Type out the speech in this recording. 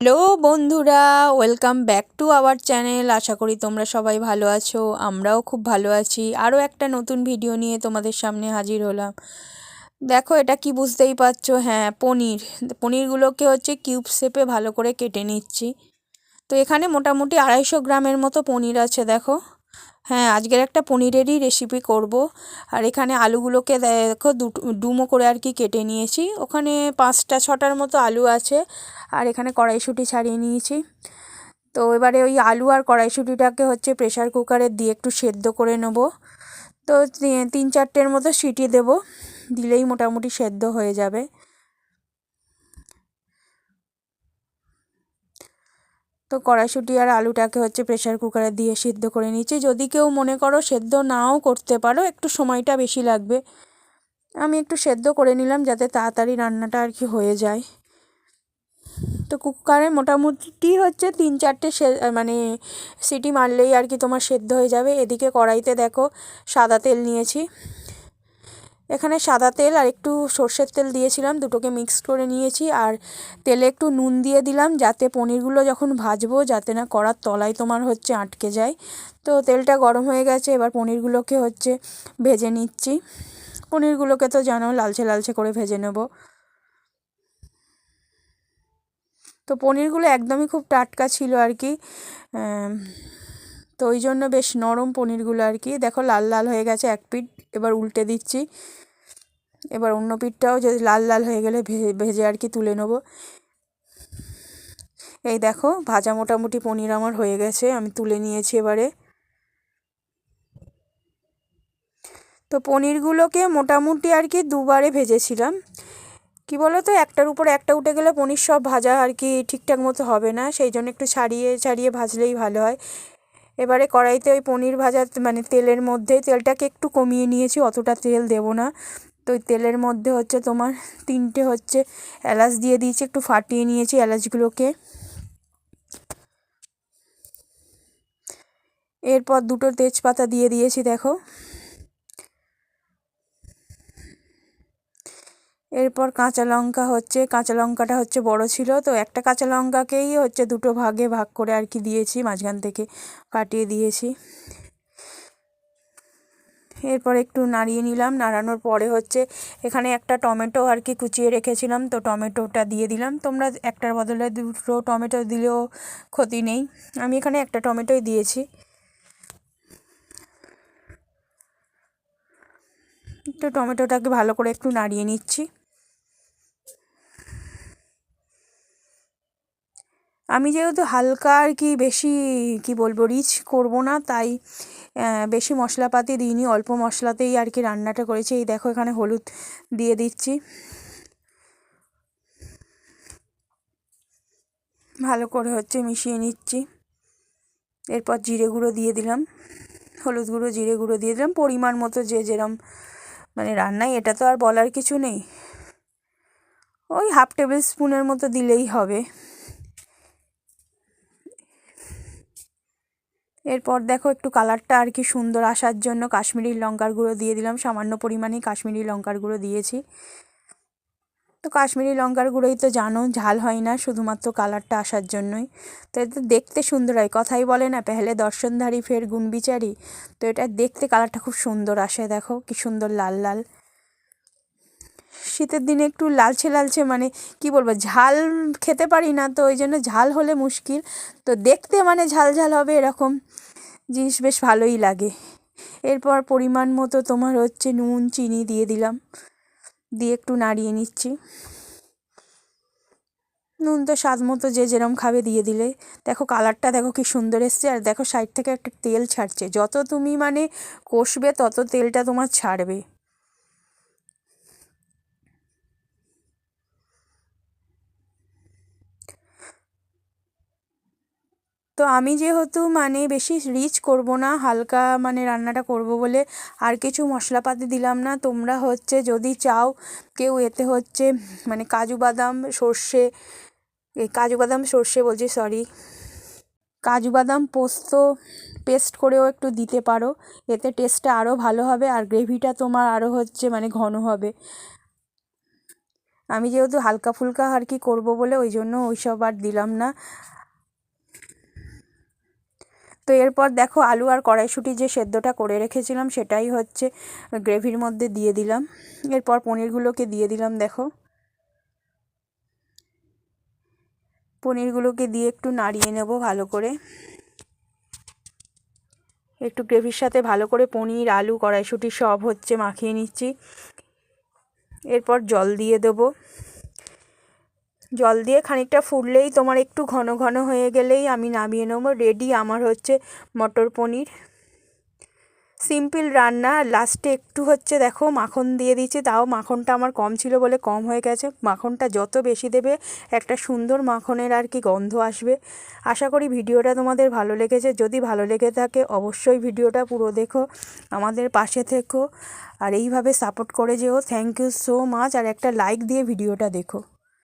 Hello বন্ধুরা, welcome back to our channel. আশা করি তোমরা সবাই ভালো আছো, আমরাও খুব ভালো আছি। আরও একটা নতুন ভিডিও নিয়ে তোমাদের সামনে হাজির হলাম। দেখো, এটা কি বুঝতেই পারছো, হ্যাঁ পনিরগুলোকে কিউব শেপে ভালো করে কেটে নিচ্ছি। তো এখানে মোটামুটি 250 গ্রামের মতো পনির আছে দেখো। হ্যাঁ, আজকের একটা পনিরেরই রেসিপি করব। আর এখানে আলুগুলোকে দেখো ডুমো করে কেটে নিয়েছি। ওখানে 5-6টার মতো আলু আছে। আর এখানে কড়াইশুঁটি ছাড়িয়ে নিয়েছি। তো এবারে ওই আলু আর কড়াইশুঁটিটাকে প্রেশার কুকারে দিয়ে একটু সেদ্ধ করে নেব। তো 3-4টের মতো সিটি দেব, দিলেই মোটামুটি সেদ্ধ হয়ে যাবে। তো কড়াইশুঁটি আর আলুটাকে প্রেশার কুকারে দিয়ে সিদ্ধ করে নিচ্ছি। যদি কেউ মনে করো সেদ্ধ নাও করতে পারো, একটু সময়টা বেশি লাগবে। আমি একটু সেদ্ধ করে নিলাম যাতে তাড়াতাড়ি রান্নাটা হয়ে যায়। তো কুকারে মোটামুটি 3-4টে মানে সিটি মারলেই তোমার সেদ্ধ হয়ে যাবে। এদিকে কড়াইতে দেখো সাদা তেল নিয়েছি। এখানে সাদা তেল আর একটু সর্ষের তেল দিয়েছিলাম, দুটোকে মিক্স করে নিয়েছি। আর তেলে একটু নুন দিয়ে দিলাম যাতে পনিরগুলো যখন ভাজবো যাতে না কড়ার তলায় তোমার আটকে যায়। তো তেলটা গরম হয়ে গেছে, এবার পনিরগুলোকে ভেজে নিচ্ছি। পনিরগুলোকে তো জানো লালচে লালচে করে ভেজে নেব। তো পনিরগুলো একদমই খুব টাটকা ছিল তো ওই জন্য বেশ নরম পনিরগুলো দেখো লাল লাল হয়ে গেছে এক পিঠ। এবার উল্টে দিচ্ছি। এবার অন্য পিঠটাও যদি লাল লাল হয়ে গেলে ভেজে তুলে নেব। এই দেখো ভাজা মোটামুটি পনির আমার হয়ে গেছে, আমি তুলে নিয়েছি এবারে। তো পনিরগুলোকে মোটামুটি দুবারে ভেজেছিলাম। কি বলো তো, একটার উপর একটা উঠে গেলে পনির সব ভাজা ঠিকঠাক মতো হবে না, সেই জন্য একটু ছাড়িয়ে ছাড়িয়ে ভাজলেই ভালো হয়। এবারে কড়াইতে ওই পনির ভাজা মানে তেলের মধ্যে তেলটাকে একটু কমিয়ে নিয়েছি, অতটা তেল দেব না। তো ওই তেলের মধ্যে তোমার 3টে এলাচ দিয়ে দিয়েছি, একটু ফাটিয়ে নিয়েছি এলাচগুলোকে। এরপর 2টো তেজপাতা দিয়ে দিয়েছি দেখো। এরপর কাঁচা লঙ্কা কাঁচা লঙ্কাটা বড় ছিল, তো একটা কাঁচা লঙ্কাকেই 2টো ভাগে ভাগ করে দিয়েছি, মাঝখান থেকে কাটিয়ে দিয়েছি। এরপর একটু নাড়িয়ে নিলাম, নাড়ানোর পরে এখানে একটা টমেটো কুচিয়ে রেখেছিলাম, তো টমেটোটা দিয়ে দিলাম। তোমরা একটার বদলে 2টো টমেটো দিলেও ক্ষতি নেই, আমি এখানে একটা টমেটোই দিয়েছি। তো টমেটোটাকে ভালো করে একটু নাড়িয়ে নিচ্ছি। আমি যেহেতু হালকা বেশি কি বলবো রিচ করব না, তাই বেশি মশলাপাতি দিইনি, অল্প মশলাতেই রান্নাটা করেছি। এই দেখো এখানে হলুদ দিয়ে দিচ্ছি, ভালো করে মিশিয়ে নিচ্ছি। এরপর জিরে গুঁড়ো দিয়ে দিলাম, হলুদ গুঁড়ো জিরে গুঁড়ো দিয়ে দিলাম পরিমাণ মতো, যে যেরম মানে রান্নায় এটা তো আর বলার কিছু নেই, ওই 1/2 টেবিল স্পুনের মতো দিলেই হবে। এরপর দেখো একটু কালারটা সুন্দর আসার জন্য কাশ্মীরি লঙ্কার গুঁড়ো দিয়ে দিলাম, সামান্য পরিমাণেই কাশ্মীরি লঙ্কার গুঁড়ো দিয়েছি। তো কাশ্মীরি লঙ্কার গুঁড়োই তো জানো ঝাল হয় না, শুধুমাত্র কালারটা আসার জন্যই। তো এটা দেখতে সুন্দর হয়, কথাই বলে না পেহলে দর্শনধারী ফের গুণবিচারী। তো এটা দেখতে কালারটা খুব সুন্দর আসে, দেখো কি সুন্দর লাল লাল। শীতের দিনে একটু লালচে লালচে মানে কি বলবো, ঝাল খেতে পারি না, তো ওই জন্য ঝাল হলে মুশকিল। তো দেখতে মানে ঝাল ঝাল হবে এরকম জিনিস বেশ ভালোই লাগে। এরপর পরিমাণ মতো তোমার নুন চিনি দিয়ে দিলাম, দিয়ে একটু নাড়িয়ে নিচ্ছি। নুন তো স্বাদ মতো যে যেরম খাবে দিয়ে দিলে। দেখো কালারটা দেখো কি সুন্দর এসছে, আর দেখো সাইড থেকে একটা তেল ছাড়ছে, যত তুমি মানে কষবে তত তেলটা তোমার ছাড়বে। তো আমি যেহেতু মানে বেশি রিচ করব না, হালকা মানে রান্নাটা করব বলে আর কিছু মশলাপাতি দিলাম না। তোমরা যদি চাও কেউ এতে মানে কাজু বাদাম সর্ষে, কাজু বাদাম সর্ষে বলছি সরি, কাজু বাদাম পোস্ত পেস্ট করেও একটু দিতে পারো, এতে টেস্টটা আরও ভালো হবে আর গ্রেভিটা তোমার আরও মানে ঘন হবে। আমি যেহেতু হালকা ফুলকা আর কি করবো বলে ওই জন্য ওইসব আর দিলাম না। তো এরপর দেখো আলু আর কড়াইশুঁটি যে সেদ্ধটা করে রেখেছিলাম সেটাই হচ্ছে গ্রেভির মধ্যে দিয়ে দিলাম। এরপর পনিরগুলোকে দিয়ে দিলাম। দেখো পনিরগুলোকে দিয়ে একটু নাড়িয়ে নেব ভালো করে, একটু গ্রেভির সাথে ভালো করে পনির আলু কড়াইশুঁটি সব হচ্ছে মাখিয়ে নিচ্ছি। এরপর জল দিয়ে দেবো। জল দিয়ে খানিকটা ফুটলেই তোমার একটু ঘন ঘন হয়ে গেলেই আমি নামিয়ে নেব। রেডি আমার হচ্ছে মটর পনির। সিম্পল রান্না। লাস্টে একটু হচ্ছে দেখো মাখন দিয়ে দিচ্ছি, তাও মাখনটা আমার কম ছিল বলে কম হয়ে গেছে। মাখনটা যত বেশি দেবে একটা সুন্দর মাখনের আর কি গন্ধ আসবে। আশা করি ভিডিওটা তোমাদের ভালো লেগেছে। যদি ভালো লেগে থাকে অবশ্যই ভিডিওটা পুরো দেখো, আমাদের পাশে থেকো আর এইভাবে সাপোর্ট করে যেও। Thank you so much. আর একটা লাইক দিয়ে ভিডিওটা দেখো।